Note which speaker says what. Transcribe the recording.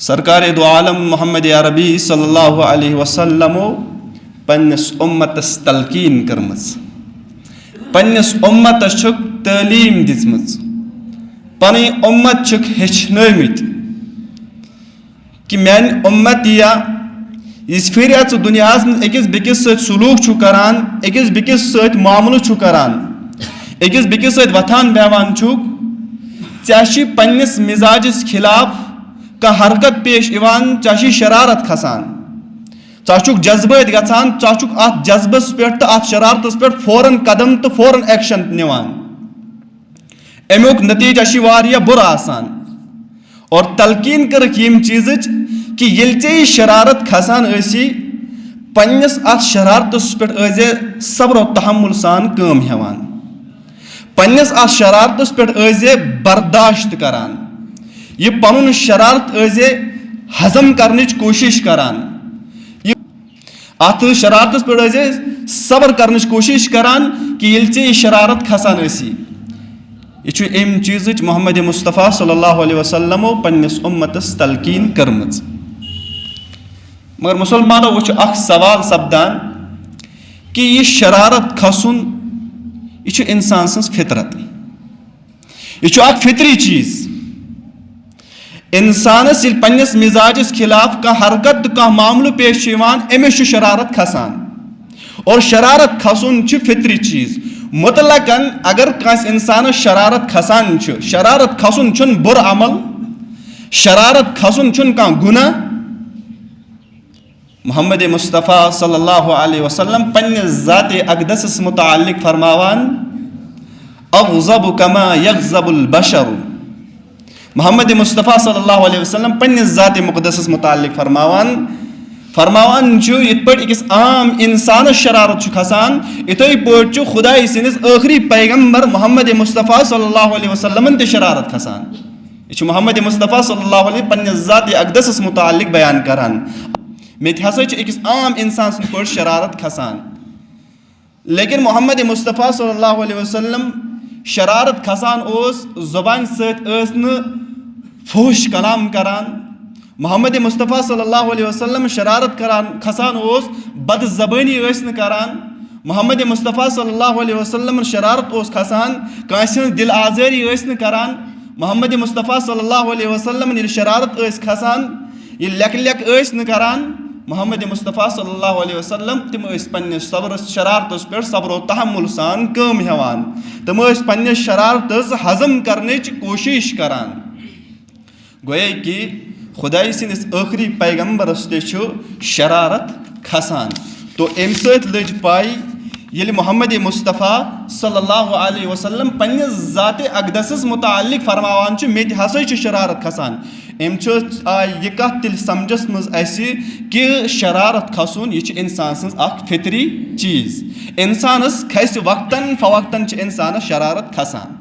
Speaker 1: सरकार दो आलम मोहम्मद अरबी सल्लल्लाहु अलैहि वसल्लम पन्नस उम्मतस तलकीन करमज पन्नस उम्मतस तालीम दिजमज पन उम्मत हेचनमित कि मान उम्मत या इस फिर दुनिया अकिस बिकिस सलूक करान अकिस बिकिस मामल करान अकिस बिकिस वथान बेवान चे पन्निस मिजाजस खिलाफ का हरकत पेश इवान चे शरारत खसान चुक जज्बत गचान चुक अत जज्बस पे अत शरारतस पे फौरन कदम तो फौरन एक्शन निवान अमुक नतीजा वारिया बुरा आसान और तलकीन कर यम चीज कि ये शरारत खसान पन्निस अत शरारतस पे सब्र तहम्मुल सान काम हेवान पन्निस अत शरारतस पे बर्दाश्त करान ये पनुन शरारत हजम करने कोशिश करान अत शरारतस पे सब्र करने कोशिश करान कि ये शरारत खसान यह अम चीज मोहम्मद मुस्तफ़ा सल्लल्लाहु अलैहि वसल्लम पन्निस उम्मतस तलकीन करमज मगर मुसलमानों वो अख सवाल सपदान कि यह शरारत खसन यह इंसान सज फितरत यह अख फितरी चीज इंसानस पन्निस मिजाजस खिलाफ का हरकत तो कह मामल पेश अमिस शरारत खसान और शरारत खसन फितरी चीज मुतलकन अगर कस इंसान शरारत खसान शरारत खसन बुर अमल शरारत खसन कह गुनाह मोहम्मद मुस्तफ़ा सल्लल्लाहु अलैहि वसल्लम पन्निस ज़ाते अक़दस मुताल्लिक़ फरमावान अग़ज़ब कमा यग़ज़बुल बशर मोहम्मद मुस्तफ़ा सल्लल्लाहु अलैहि वसल्लम पन्निस ज़ाते मुक़द्दस मुताल्लिक़ फरमावान इत पे अकिस आम इंसान शरारत खसान इथे पे खुदाई सिंदिस आखिरी पैगंबर मोहम्मद मुस्तफ़ा सल्लल्लाहु अलैहि वसल्लम ते शरारत खसान यह मोहम्मद मुस्तफ़ा सल्लल्लाहु अलैहि पन्निस ज़ाते अक़दस मुताल्लिक़ बयान करान मे हसा अकिस आम इंसान सुन पे शरारत खसान लेकिन मोहम्मद मुस्तफ़ा सल्लल्लाहु अलैहि वसल्लम शरारत खसान ज़ुबान सत फहश कलाम करान मोहम्मद मुस्तफ़ा सल्लल्लाहु अलैहि वसल्लम शरारत करान खसान बद ज़बानी करान मोहम्मद मुस्तफ़ा सल्लल्लाहु अलैहि वसल्लम शरारत खसान कांस दिल आज़ारी करान मोहम्मद मुस्तफ़ा सल्लल्लाहु अलैहि वसल्लम शरारत खसान ये लेक लेक करान मोहम्मद मुस्तफ़ा सल्लल्लाहु अलैहि वसल्लम तम पन्निस सब्र शरारतस पे सब्र तहम्मुल सान काम हेवान तम पन्निस शरारतस हजम करने कोशिश करान गोया कि खुदाई सिंदिस आखिरी पैगंबरस ते शरारत खसान तो अम सत लज पाई ये मोहम्मद मुस्तफ़ा सल्लल्लाहु अलैहि वसल्लम पन्निस ज़ाते अक़दस मुताल्लिक़ फरमावान मे हसा शरारत खसान अम यह कत तिल समझस मज कि शरारत खसन यह इंसान सज फितरी चीज इंसानस खस वक्तन फवक्तन इंसानस शरारत खसान।